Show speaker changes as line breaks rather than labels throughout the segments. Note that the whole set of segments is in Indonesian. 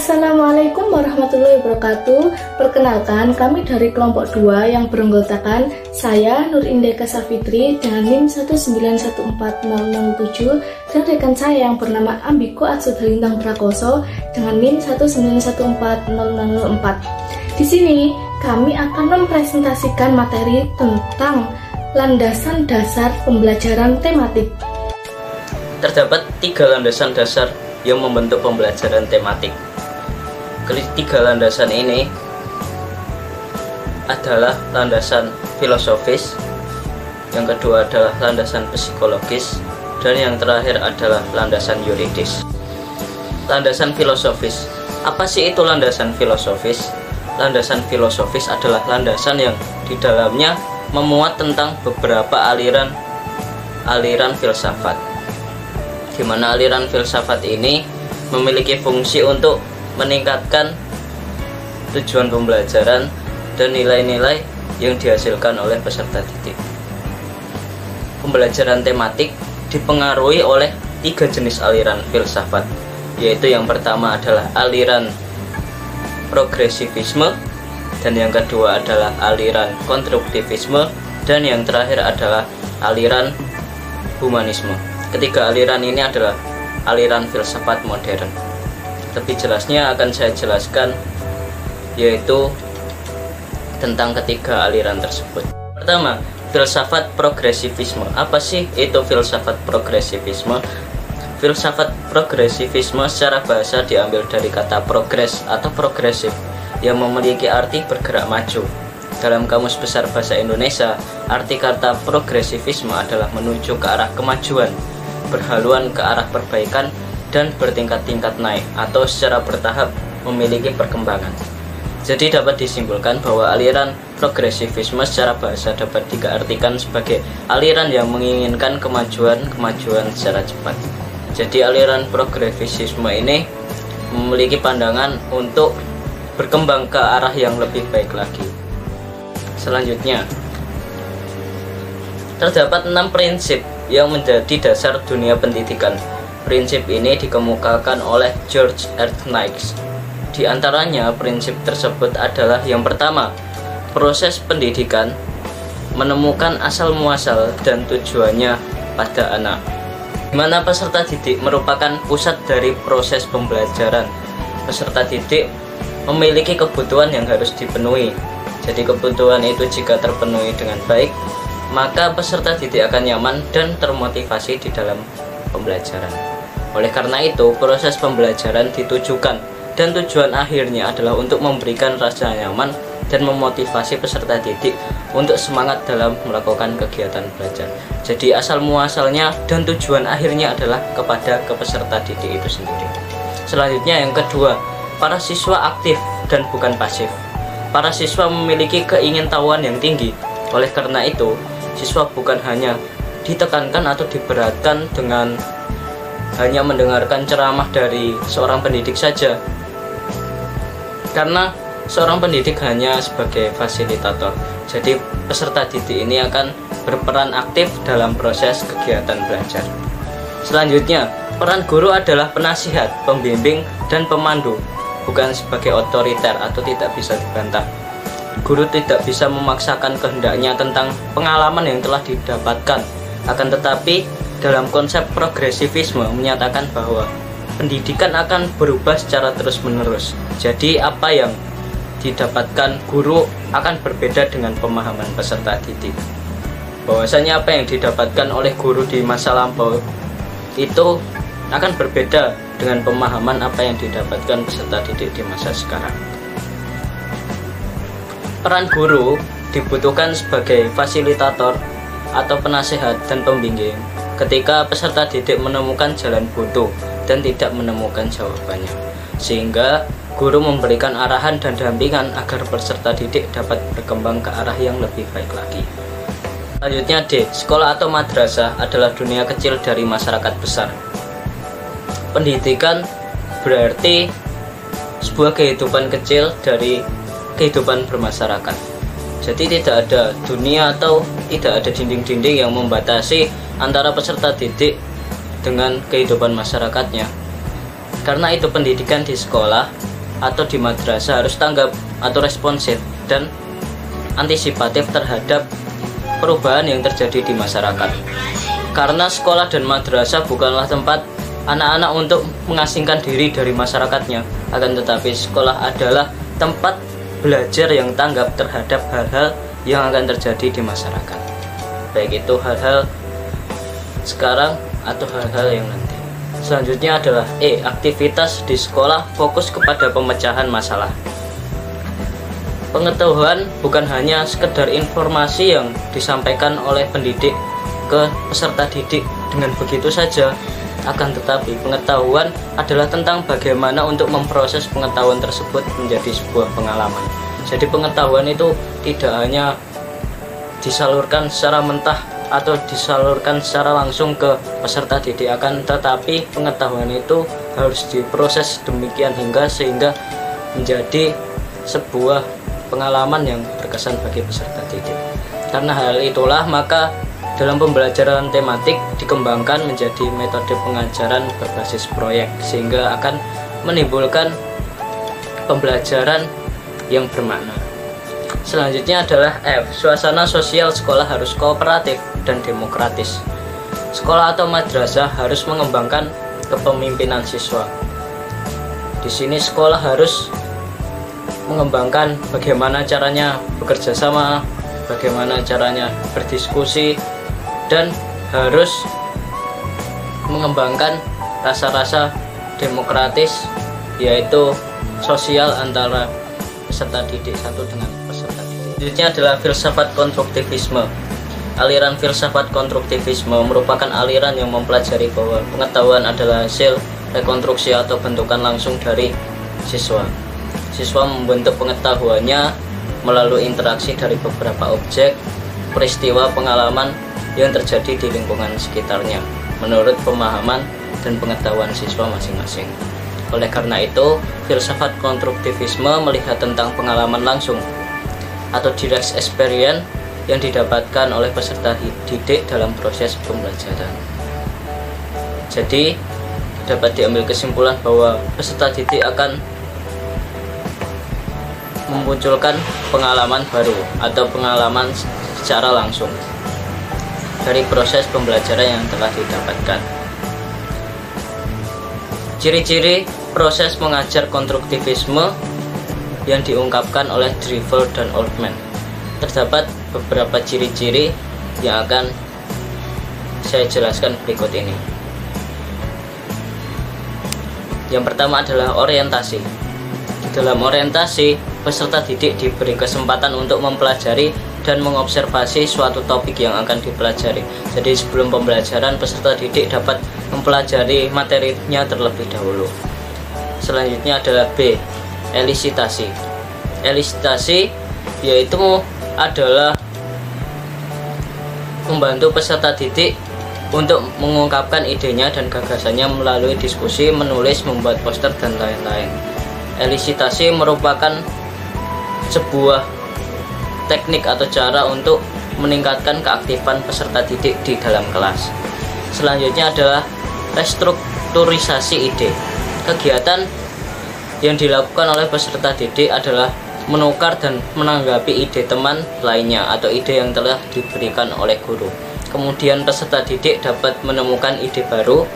Assalamualaikum warahmatullahi wabarakatuh. Perkenalkan, kami dari kelompok 2 yang beranggotakan saya Nur Indeka Safitri dengan NIM 1914007 dan rekan saya yang bernama Ambiko Atsudhalintang Prakoso dengan NIM 1914004. Di sini kami akan mempresentasikan materi tentang landasan dasar pembelajaran tematik.
Terdapat 3 landasan dasar yang membentuk pembelajaran tematik. Ketiga landasan ini adalah landasan filosofis, yang kedua adalah landasan psikologis, dan yang terakhir adalah landasan yuridis. Landasan filosofis. Apa sih itu landasan filosofis? Landasan filosofis adalah landasan yang di dalamnya memuat tentang beberapa aliran filsafat, di mana aliran filsafat ini memiliki fungsi untuk meningkatkan tujuan pembelajaran dan nilai-nilai yang dihasilkan oleh peserta didik. Pembelajaran tematik dipengaruhi oleh 3 jenis aliran filsafat, yaitu yang pertama adalah aliran progresivisme, dan yang kedua adalah aliran konstruktivisme, dan yang terakhir adalah aliran humanisme. Ketiga aliran ini adalah aliran filsafat modern. Lebih jelasnya akan saya jelaskan, yaitu tentang ketiga aliran tersebut. Pertama, filsafat progresivisme. Apa sih itu filsafat progresivisme? Filsafat progresivisme secara bahasa diambil dari kata progres atau progresif, yang memiliki arti bergerak maju. Dalam Kamus Besar Bahasa Indonesia, arti kata progresivisme adalah menuju ke arah kemajuan, berhaluan ke arah perbaikan, dan bertingkat-tingkat naik atau secara bertahap memiliki perkembangan. Jadi dapat disimpulkan bahwa aliran progresivisme secara bahasa dapat diartikan sebagai aliran yang menginginkan kemajuan secara cepat. Jadi aliran progresivisme ini memiliki pandangan untuk berkembang ke arah yang lebih baik lagi. Selanjutnya, terdapat 6 prinsip yang menjadi dasar dunia pendidikan. Prinsip ini dikemukakan oleh George R. Knight. Di antaranya prinsip tersebut adalah yang pertama, proses pendidikan menemukan asal muasal dan tujuannya pada anak, di mana peserta didik merupakan pusat dari proses pembelajaran. Peserta didik memiliki kebutuhan yang harus dipenuhi. Jadi kebutuhan itu jika terpenuhi dengan baik, maka peserta didik akan nyaman dan termotivasi di dalam pembelajaran. Oleh karena itu, proses pembelajaran ditujukan dan tujuan akhirnya adalah untuk memberikan rasa nyaman dan memotivasi peserta didik untuk semangat dalam melakukan kegiatan belajar. Jadi asal muasalnya dan tujuan akhirnya adalah kepada peserta didik itu sendiri. Selanjutnya yang kedua, para siswa aktif dan bukan pasif. Para siswa memiliki keingintahuan yang tinggi. Oleh karena itu, siswa bukan hanya ditekankan atau diberatkan dengan hanya mendengarkan ceramah dari seorang pendidik saja, karena seorang pendidik hanya sebagai fasilitator. Jadi peserta didik ini akan berperan aktif dalam proses kegiatan belajar. Selanjutnya, peran guru adalah penasihat, pembimbing, dan pemandu, bukan sebagai otoriter atau tidak bisa dibantah. Guru tidak bisa memaksakan kehendaknya tentang pengalaman yang telah didapatkan. Akan tetapi, dalam konsep progresivisme menyatakan bahwa pendidikan akan berubah secara terus-menerus. Jadi apa yang didapatkan guru akan berbeda dengan pemahaman peserta didik. Bahwasanya apa yang didapatkan oleh guru di masa lampau itu akan berbeda dengan pemahaman apa yang didapatkan peserta didik di masa sekarang. Peran guru dibutuhkan sebagai fasilitator atau penasehat dan pembimbing ketika peserta didik menemukan jalan buntu dan tidak menemukan jawabannya, sehingga guru memberikan arahan dan dampingan agar peserta didik dapat berkembang ke arah yang lebih baik lagi. Selanjutnya D. Sekolah atau madrasah adalah dunia kecil dari masyarakat besar. Pendidikan berarti sebuah kehidupan kecil dari kehidupan bermasyarakat. Jadi tidak ada dunia atau tidak ada dinding-dinding yang membatasi antara peserta didik dengan kehidupan masyarakatnya. Karena itu pendidikan di sekolah atau di madrasah harus tanggap atau responsif dan antisipatif terhadap perubahan yang terjadi di masyarakat. Karena sekolah dan madrasah bukanlah tempat anak-anak untuk mengasingkan diri dari masyarakatnya, akan tetapi sekolah adalah tempat belajar yang tanggap terhadap hal-hal yang akan terjadi di masyarakat, baik itu hal-hal sekarang atau hal-hal yang nanti. Selanjutnya adalah aktivitas di sekolah fokus kepada pemecahan masalah. Pengetahuan bukan hanya sekedar informasi yang disampaikan oleh pendidik ke peserta didik dengan begitu saja, akan tetapi pengetahuan adalah tentang bagaimana untuk memproses pengetahuan tersebut menjadi sebuah pengalaman. Jadi pengetahuan itu tidak hanya disalurkan secara mentah atau disalurkan secara langsung ke peserta didik, akan tetapi pengetahuan itu harus diproses demikian sehingga menjadi sebuah pengalaman yang berkesan bagi peserta didik. Karena hal itulah maka dalam pembelajaran tematik dikembangkan menjadi metode pengajaran berbasis proyek, sehingga akan menimbulkan pembelajaran yang bermakna. Selanjutnya adalah F. Suasana sosial sekolah harus kooperatif dan demokratis. Sekolah atau madrasah harus mengembangkan kepemimpinan siswa. Di sini sekolah harus mengembangkan bagaimana caranya bekerja sama, bagaimana caranya berdiskusi, dan harus mengembangkan rasa-rasa demokratis, yaitu sosial antara peserta didik satu dengan peserta didik. Selanjutnya adalah filsafat konstruktivisme. Aliran filsafat konstruktivisme merupakan aliran yang mempelajari bahwa pengetahuan adalah hasil rekonstruksi atau bentukan langsung dari siswa. Siswa membentuk pengetahuannya melalui interaksi dari beberapa objek, peristiwa, pengalaman yang terjadi di lingkungan sekitarnya, menurut pemahaman dan pengetahuan siswa masing-masing. Oleh karena itu, filsafat konstruktivisme melihat tentang pengalaman langsung atau direct experience yang didapatkan oleh peserta didik dalam proses pembelajaran. Jadi, dapat diambil kesimpulan bahwa peserta didik akan memunculkan pengalaman baru atau pengalaman secara langsung dari proses pembelajaran yang telah didapatkan. Ciri-ciri proses mengajar konstruktivisme yang diungkapkan oleh Driver dan Altman. Terdapat beberapa ciri-ciri yang akan saya jelaskan berikut ini. Yang pertama adalah orientasi. Di dalam orientasi, peserta didik diberi kesempatan untuk mempelajari dan mengobservasi suatu topik yang akan dipelajari. Jadi sebelum pembelajaran, peserta didik dapat mempelajari materinya terlebih dahulu. Selanjutnya adalah B. Elisitasi. Elisitasi yaitu adalah membantu peserta didik untuk mengungkapkan idenya dan gagasannya melalui diskusi, menulis, membuat poster, dan lain-lain. Elisitasi merupakan sebuah teknik atau cara untuk meningkatkan keaktifan peserta didik di dalam kelas. Selanjutnya adalah restrukturisasi ide. Kegiatan yang dilakukan oleh peserta didik adalah menukar dan menanggapi ide teman lainnya atau ide yang telah diberikan oleh guru. Kemudian peserta didik dapat menemukan ide baru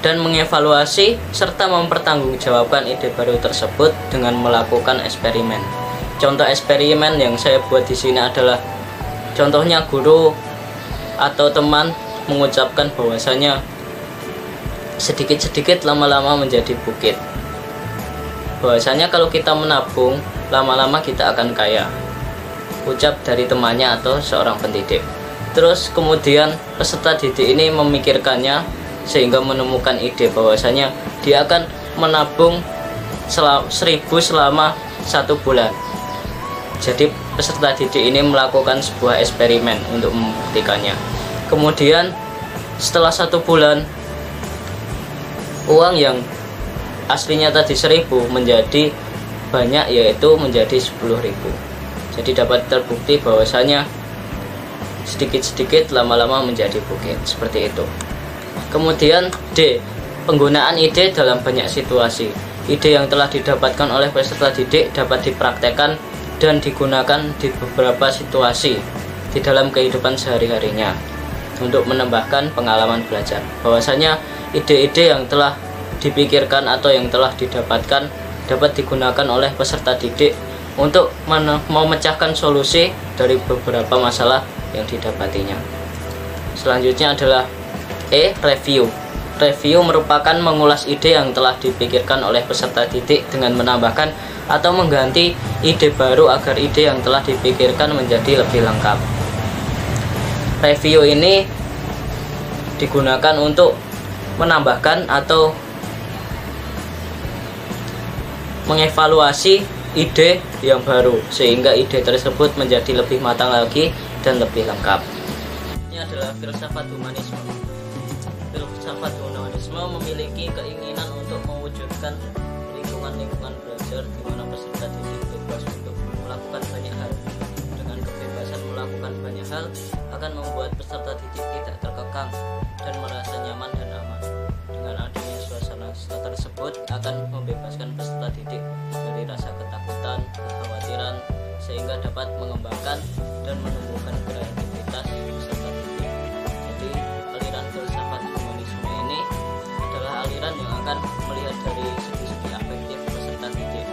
dan mengevaluasi serta mempertanggungjawabkan ide baru tersebut dengan melakukan eksperimen. Contoh eksperimen yang saya buat di sini adalah contohnya guru atau teman mengucapkan bahwasanya sedikit-sedikit lama-lama menjadi bukit. Bahwasanya kalau kita menabung, lama-lama kita akan kaya. Ucap dari temannya atau seorang pendidik. Terus kemudian peserta didik ini memikirkannya sehingga menemukan ide bahwasanya dia akan menabung 1.000 selama 1 bulan. Jadi peserta didik ini melakukan sebuah eksperimen untuk membuktikannya. Kemudian setelah 1 bulan, uang yang aslinya tadi 1.000 menjadi banyak, yaitu menjadi 10.000. Jadi dapat terbukti bahwasanya sedikit-sedikit lama-lama menjadi bukit, seperti itu. Kemudian D. Penggunaan ide dalam banyak situasi. Ide yang telah didapatkan oleh peserta didik dapat dipraktekkan dan digunakan di beberapa situasi di dalam kehidupan sehari-harinya untuk menambahkan pengalaman belajar. Bahwasanya ide-ide yang telah dipikirkan atau yang telah didapatkan dapat digunakan oleh peserta didik untuk memecahkan solusi dari beberapa masalah yang didapatinya. Selanjutnya adalah review. Review merupakan mengulas ide yang telah dipikirkan oleh peserta didik dengan menambahkan atau mengganti ide baru agar ide yang telah dipikirkan menjadi lebih lengkap. Review ini digunakan untuk menambahkan atau mengevaluasi ide yang baru sehingga ide tersebut menjadi lebih matang lagi dan lebih lengkap. Ini adalah filsafat humanisme. Filsafat humanisme memiliki keinginan untuk mewujudkan lingkungan belajar di mana peserta didik bebas untuk melakukan banyak hal. Dengan kebebasan melakukan banyak hal akan membuat peserta didik tidak terkekang dan merasa nyaman dan aman. Dengan adanya suasana tersebut akan membebaskan peserta didik dari rasa ketakutan, kekhawatiran, sehingga dapat mengembangkan dan menumbuhkan kreativitas peserta didik. Jadi aliran filsafat humanisme ini adalah aliran yang akan melihat dari segi-segi afektif peserta didik,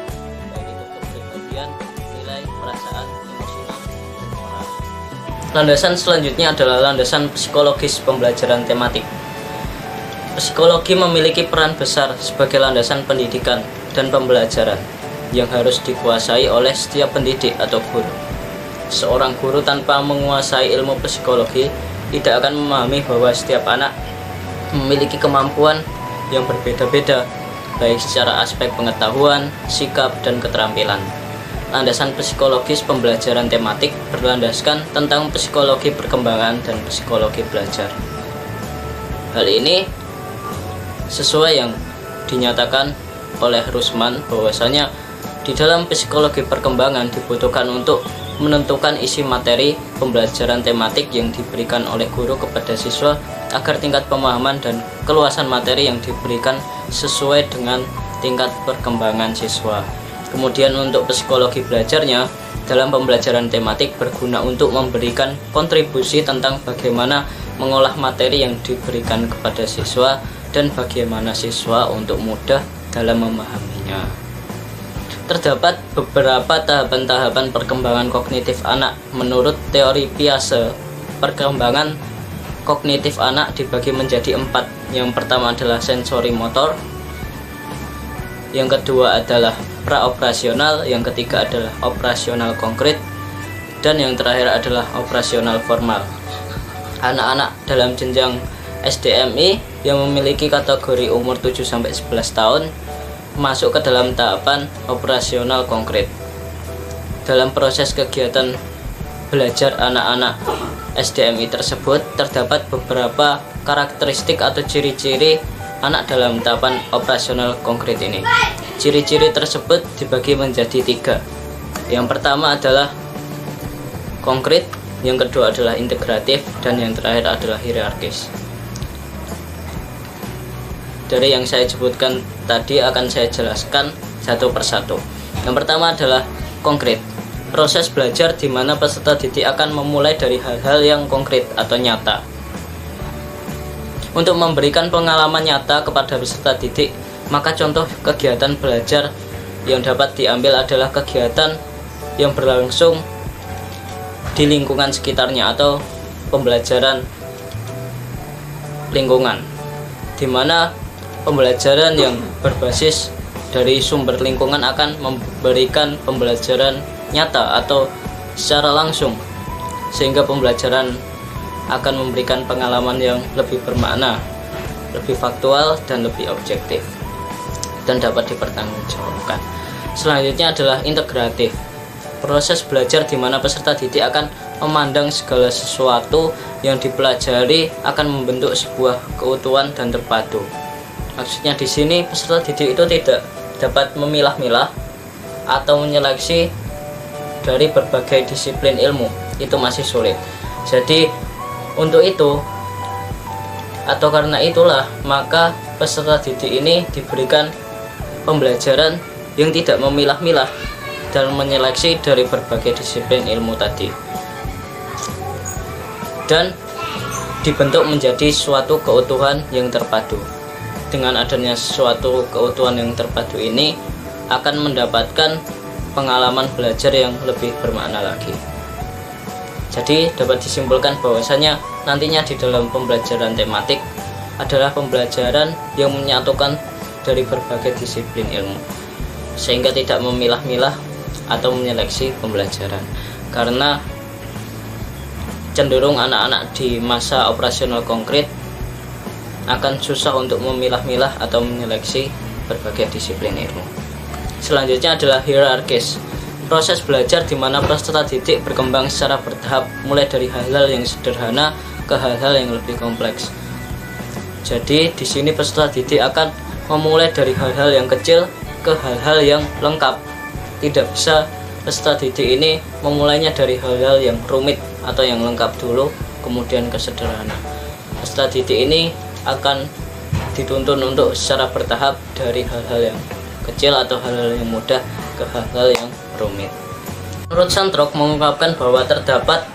baik itu kepribadian, nilai, perasaan, emosional, dan moral. Landasan selanjutnya adalah landasan psikologis pembelajaran tematik. Psikologi memiliki peran besar sebagai landasan pendidikan dan pembelajaran yang harus dikuasai oleh setiap pendidik atau guru. Seorang guru tanpa menguasai ilmu psikologi tidak akan memahami bahwa setiap anak memiliki kemampuan yang berbeda-beda, baik secara aspek pengetahuan, sikap, dan keterampilan. Landasan psikologis pembelajaran tematik berlandaskan tentang psikologi perkembangan dan psikologi belajar. Hal ini sesuai yang dinyatakan oleh Rusman bahwasanya di dalam psikologi perkembangan dibutuhkan untuk menentukan isi materi pembelajaran tematik yang diberikan oleh guru kepada siswa agar tingkat pemahaman dan keluasan materi yang diberikan sesuai dengan tingkat perkembangan siswa. Kemudian untuk psikologi belajarnya dalam pembelajaran tematik berguna untuk memberikan kontribusi tentang bagaimana mengolah materi yang diberikan kepada siswa dan bagaimana siswa untuk mudah dalam memahaminya. Terdapat beberapa tahapan-tahapan perkembangan kognitif anak. Menurut teori Piaget, perkembangan kognitif anak dibagi menjadi 4. Yang pertama adalah sensori motor, yang kedua adalah praoperasional, yang ketiga adalah operasional konkret, dan yang terakhir adalah operasional formal. Anak-anak dalam jenjang SDMI yang memiliki kategori umur 7-11 tahun masuk ke dalam tahapan operasional konkret. Dalam proses kegiatan belajar anak-anak SDMI tersebut terdapat beberapa karakteristik atau ciri-ciri anak dalam tahapan operasional konkret ini. Ciri-ciri tersebut dibagi menjadi 3. Yang pertama adalah konkret, yang kedua adalah integratif, dan yang terakhir adalah hierarkis. Dari yang saya sebutkan tadi akan saya jelaskan satu persatu. Yang pertama adalah konkret. Proses belajar di mana peserta didik akan memulai dari hal-hal yang konkret atau nyata. Untuk memberikan pengalaman nyata kepada peserta didik, maka contoh kegiatan belajar yang dapat diambil adalah kegiatan yang berlangsung di lingkungan sekitarnya atau pembelajaran lingkungan, di mana pembelajaran yang berbasis dari sumber lingkungan akan memberikan pembelajaran nyata atau secara langsung, sehingga pembelajaran akan memberikan pengalaman yang lebih bermakna, lebih faktual, dan lebih objektif, dan dapat dipertanggungjawabkan. Selanjutnya adalah integratif. Proses belajar di mana peserta didik akan memandang segala sesuatu yang dipelajari akan membentuk sebuah keutuhan dan terpadu. Maksudnya di sini peserta didik itu tidak dapat memilah-milah atau menyeleksi dari berbagai disiplin ilmu, itu masih sulit. Jadi untuk itu Atau karena itulah maka peserta didik ini diberikan pembelajaran yang tidak memilah-milah dan menyeleksi dari berbagai disiplin ilmu tadi, dan dibentuk menjadi suatu keutuhan yang terpadu. Dengan adanya suatu keutuhan yang terpadu ini akan mendapatkan pengalaman belajar yang lebih bermakna lagi. Jadi dapat disimpulkan bahwasanya nantinya di dalam pembelajaran tematik adalah pembelajaran yang menyatukan dari berbagai disiplin ilmu, sehingga tidak memilah-milah atau menyeleksi pembelajaran. Karena cenderung anak-anak di masa operasional konkret akan susah untuk memilah-milah atau menyeleksi berbagai disiplin ilmu. Selanjutnya adalah hierarkis. Proses belajar di mana peserta didik berkembang secara bertahap, mulai dari hal-hal yang sederhana ke hal-hal yang lebih kompleks. Jadi di sini peserta didik akan memulai dari hal-hal yang kecil ke hal-hal yang lengkap. Tidak bisa peserta didik ini memulainya dari hal-hal yang rumit atau yang lengkap dulu kemudian ke sederhana. Peserta didik ini akan dituntun untuk secara bertahap dari hal-hal yang kecil atau hal-hal yang mudah ke hal-hal yang rumit. Menurut Santrok mengungkapkan bahwa terdapat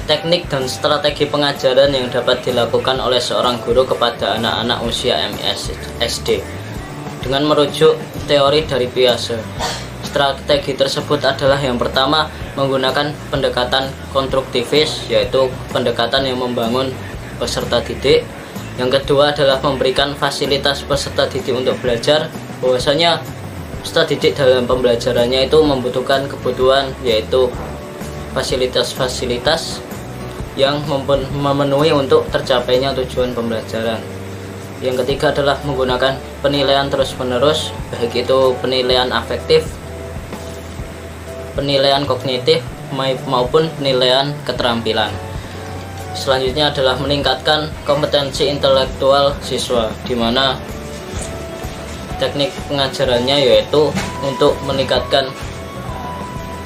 teknik dan strategi pengajaran yang dapat dilakukan oleh seorang guru kepada anak-anak usia SD dengan merujuk teori dari Piaget. Strategi tersebut adalah yang pertama menggunakan pendekatan konstruktivis, yaitu pendekatan yang membangun peserta didik. Yang kedua adalah memberikan fasilitas peserta didik untuk belajar, bahwasanya peserta didik dalam pembelajarannya itu membutuhkan kebutuhan, yaitu fasilitas-fasilitas yang memenuhi untuk tercapainya tujuan pembelajaran. Yang ketiga adalah menggunakan penilaian terus-menerus, baik itu penilaian afektif, penilaian kognitif, maupun penilaian keterampilan. Selanjutnya adalah meningkatkan kompetensi intelektual siswa, di mana teknik pengajarannya yaitu untuk meningkatkan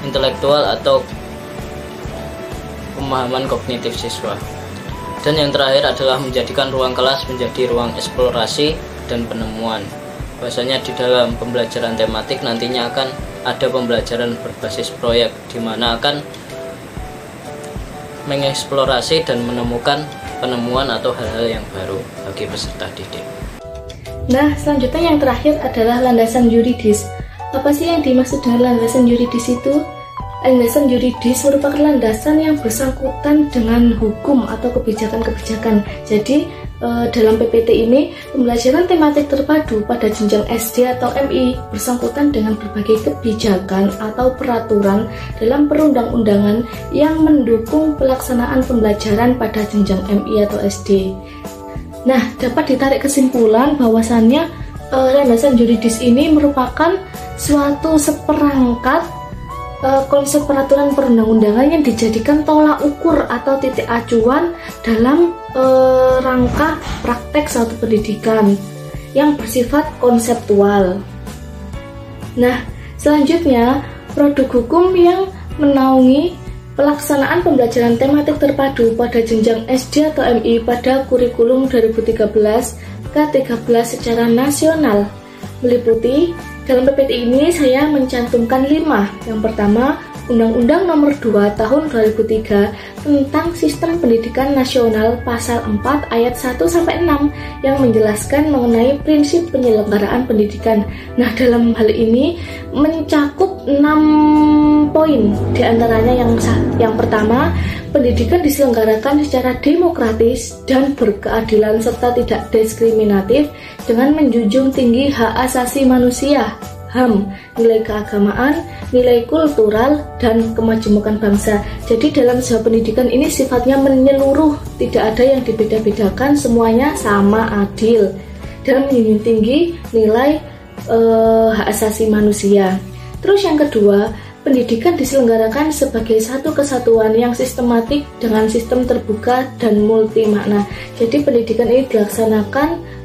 intelektual atau pemahaman kognitif siswa. Dan yang terakhir adalah menjadikan ruang kelas menjadi ruang eksplorasi dan penemuan. Bahwasanya di dalam pembelajaran tematik nantinya akan ada pembelajaran berbasis proyek, di mana akan mengeksplorasi dan menemukan penemuan atau hal-hal yang baru bagi peserta didik.
Nah, selanjutnya yang terakhir adalah landasan yuridis. Apa sih yang dimaksud dengan landasan yuridis itu? Landasan yuridis merupakan landasan yang bersangkutan dengan hukum atau kebijakan-kebijakan. Jadi, dalam PPT ini, pembelajaran tematik terpadu pada jenjang SD atau MI bersangkutan dengan berbagai kebijakan atau peraturan dalam perundang-undangan yang mendukung pelaksanaan pembelajaran pada jenjang MI atau SD. Nah, dapat ditarik kesimpulan bahwasannya landasan yuridis ini merupakan suatu seperangkat konsep peraturan perundang-undangan yang dijadikan tolak ukur atau titik acuan dalam rangka praktek suatu pendidikan yang bersifat konseptual. Nah, selanjutnya produk hukum yang menaungi pelaksanaan pembelajaran tematik terpadu pada jenjang SD atau MI pada kurikulum 2013-K13 secara nasional meliputi. Dalam PPT ini saya mencantumkan 5. Yang pertama, Undang-Undang Nomor 2 Tahun 2003 tentang Sistem Pendidikan Nasional Pasal 4 Ayat 1-6 yang menjelaskan mengenai prinsip penyelenggaraan pendidikan. Nah, dalam hal ini mencakup 6 poin. Di antaranya yang pertama, pendidikan diselenggarakan secara demokratis dan berkeadilan serta tidak diskriminatif dengan menjunjung tinggi hak asasi manusia, HAM, nilai keagamaan, nilai kultural, dan kemajemukan bangsa. Jadi dalam sebuah pendidikan ini sifatnya menyeluruh, tidak ada yang dibeda-bedakan, semuanya sama, adil, dan menjunjung tinggi nilai hak asasi manusia. Terus yang kedua, pendidikan diselenggarakan sebagai satu kesatuan yang sistematik dengan sistem terbuka dan multi makna. Jadi pendidikan ini dilaksanakan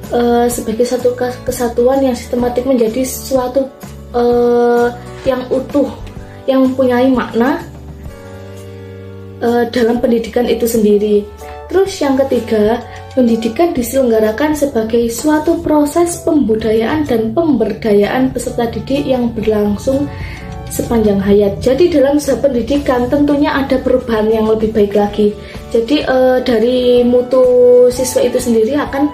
sebagai satu kesatuan yang sistematik menjadi suatu yang utuh, yang mempunyai makna dalam pendidikan itu sendiri. Terus yang ketiga, pendidikan diselenggarakan sebagai suatu proses pembudayaan dan pemberdayaan peserta didik yang berlangsung sepanjang hayat. Jadi dalam sebuah pendidikan tentunya ada perubahan yang lebih baik lagi. Jadi dari mutu siswa itu sendiri akan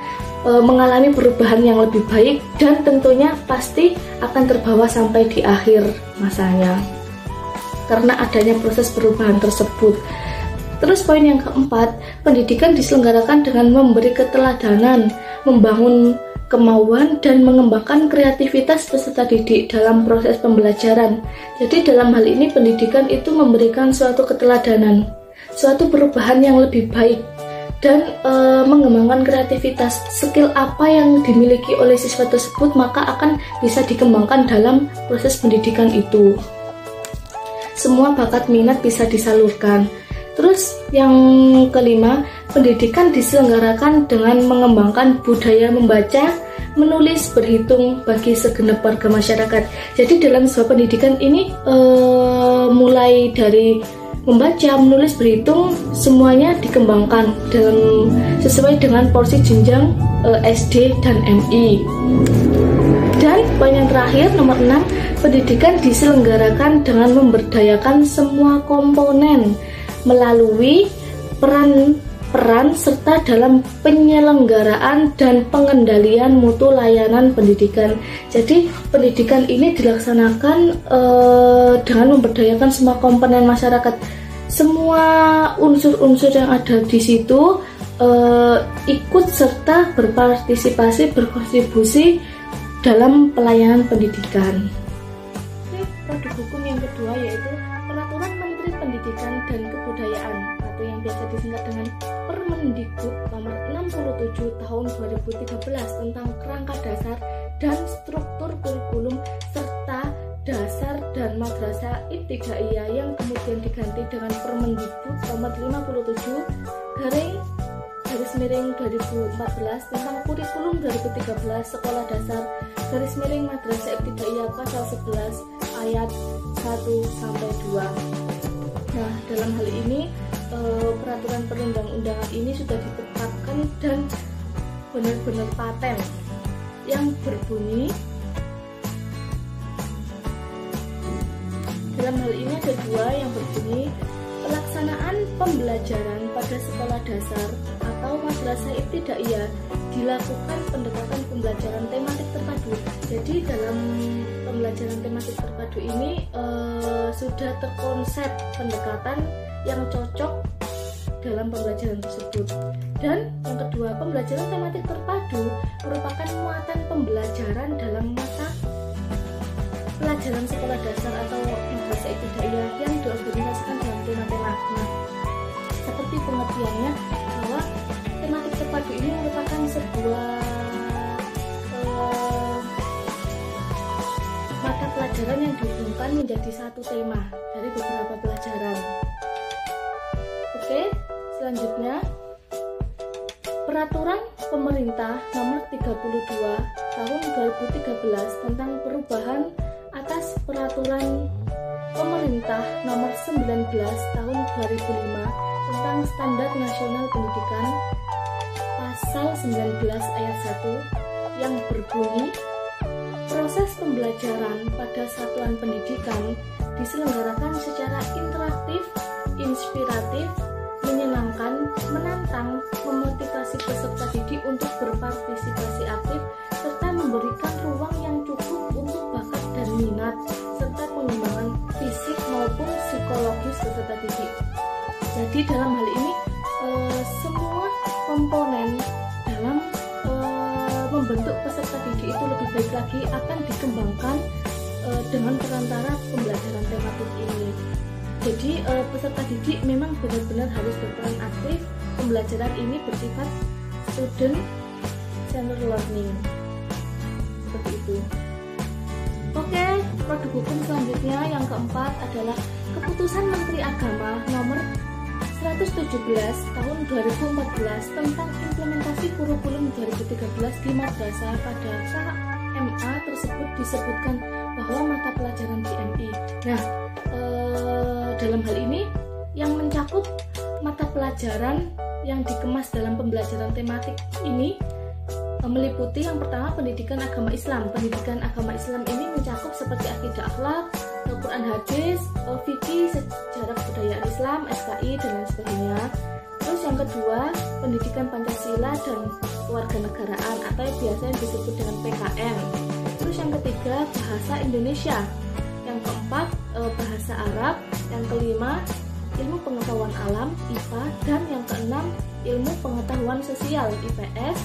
mengalami perubahan yang lebih baik dan tentunya pasti akan terbawa sampai di akhir masanya karena adanya proses perubahan tersebut. Terus poin yang keempat, pendidikan diselenggarakan dengan memberi keteladanan, membangun kemauan dan mengembangkan kreativitas peserta didik dalam proses pembelajaran. Jadi dalam hal ini pendidikan itu memberikan suatu keteladanan, suatu perubahan yang lebih baik dan mengembangkan kreativitas. Skill apa yang dimiliki oleh siswa tersebut maka akan bisa dikembangkan dalam proses pendidikan itu. Semua bakat minat bisa disalurkan. Terus yang kelima, pendidikan diselenggarakan dengan mengembangkan budaya membaca, menulis, berhitung bagi segenap warga masyarakat. Jadi dalam sebuah pendidikan ini mulai dari membaca, menulis, berhitung semuanya dikembangkan sesuai dengan porsi jenjang SD dan MI. Dan poin yang terakhir nomor 6, pendidikan diselenggarakan dengan memberdayakan semua komponen melalui peran serta dalam penyelenggaraan dan pengendalian mutu layanan pendidikan. Jadi pendidikan ini dilaksanakan dengan memberdayakan semua komponen masyarakat. Semua unsur-unsur yang ada di situ ikut serta berpartisipasi, berkontribusi dalam pelayanan pendidikan. Produk hukum yang kedua yaitu Peraturan Menteri Pendidikan dan Kebudayaan atau yang biasa disingkat dengan Permendikbud nomor 67 tahun 2013 tentang kerangka dasar dan struktur kurikulum serta dasar dan madrasah ibtidaiyah yang kemudian diganti dengan Permendikbud nomor 57 garis miring 2014 tentang kurikulum 2013 sekolah dasar garis miring madrasah ibtidaiyah pasal 11 ayat 1 sampai 2. Nah, dalam hal ini peraturan perundang-undangan ini sudah ditetapkan dan benar-benar paten yang berbunyi dalam hal ini ada dua yang berbunyi pelaksanaan pembelajaran pada sekolah dasar atau madrasah ibtidaiyah dilakukan pendekatan pembelajaran tematik terpadu. Jadi dalam pembelajaran tematik terpadu ini sudah terkonsep pendekatan yang cocok dalam pembelajaran tersebut. Dan yang kedua, pembelajaran tematik terpadu merupakan muatan pembelajaran dalam mata pelajaran sekolah dasar atau madrasah ibtidaiyah yang diorganisasikan dalam tema-tema. Nah, seperti pengertiannya bahwa tematik terpadu ini merupakan sebuah mata pelajaran yang dihubungkan menjadi satu tema dari beberapa pelajaran. Oke, selanjutnya Peraturan Pemerintah Nomor 32 Tahun 2013 tentang perubahan atas Peraturan Pemerintah Nomor 19 Tahun 2005 tentang Standar Nasional Pendidikan Pasal 19 Ayat 1 yang berbunyi proses pembelajaran pada satuan pendidikan diselenggarakan secara interaktif, inspiratif, menyenangkan, menantang, memotivasi peserta didik untuk berpartisipasi aktif, serta memberikan ruang yang cukup untuk bakat dan minat, serta pengembangan fisik maupun psikologis peserta didik. Jadi dalam hal ini semua komponen dalam membentuk peserta didik itu lebih baik lagi akan dikembangkan dengan perantara pembelajaran tematik ini. Jadi peserta didik memang benar-benar harus berperan aktif. Pembelajaran ini bersifat student centered learning. Seperti itu. Oke, produk hukum selanjutnya yang keempat adalah Keputusan Menteri Agama Nomor 117 Tahun 2014 tentang implementasi kurikulum 2013 di madrasah. Pada KMA tersebut disebutkan bahwa mata pelajaran di MI. Nah, dalam hal ini yang mencakup mata pelajaran yang dikemas dalam pembelajaran tematik ini meliputi yang pertama pendidikan agama Islam. Pendidikan agama Islam ini mencakup seperti akidah akhlak, Quran hadis, fikih, sejarah kebudayaan Islam, SKI dan lain sebagainya. Terus yang kedua, pendidikan Pancasila dan kewarganegaraan atau yang biasanya disebut dengan PKN. Terus yang ketiga, bahasa Indonesia. Yang keempat, bahasa Arab. Yang kelima, ilmu pengetahuan alam (IPA). Dan yang keenam, ilmu pengetahuan sosial (IPS).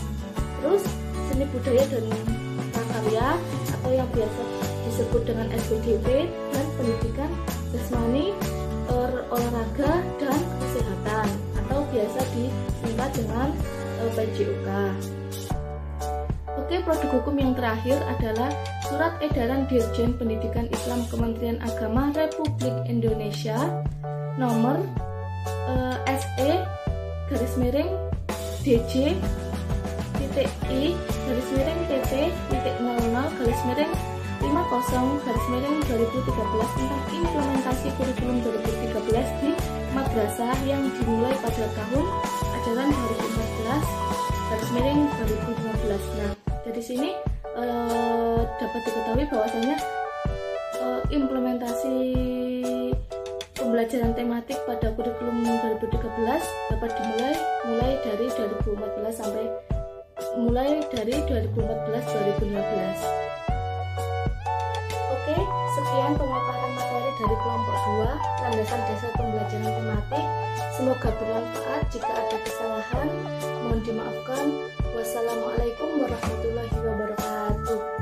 Terus seni budaya dan prakarya atau yang biasa disebut dengan SBDP, dan pendidikan jasmani, olahraga dan kesehatan atau biasa disingkat dengan PJUK. Oke, produk hukum yang terakhir adalah Surat Edaran Dirjen Pendidikan Islam Kementerian Agama Republik Indonesia nomor SE-DJ-PT-00/50/2013 tentang implementasi kurikulum 2013 di madrasah yang dimulai pada tahun ajaran 2014/2015. Nah, dari sini dapat diketahui bahwasanya implementasi pembelajaran tematik pada kurikulum 2013 dapat dimulai dari 2014 sampai 2015. Oke, sekian pemaparan materi dari kelompok 2, landasan dasar pembelajaran tematik. Semoga bermanfaat. Jika ada kesalahan, mohon dimaafkan. Wassalamualaikum warahmatullahi wabarakatuh.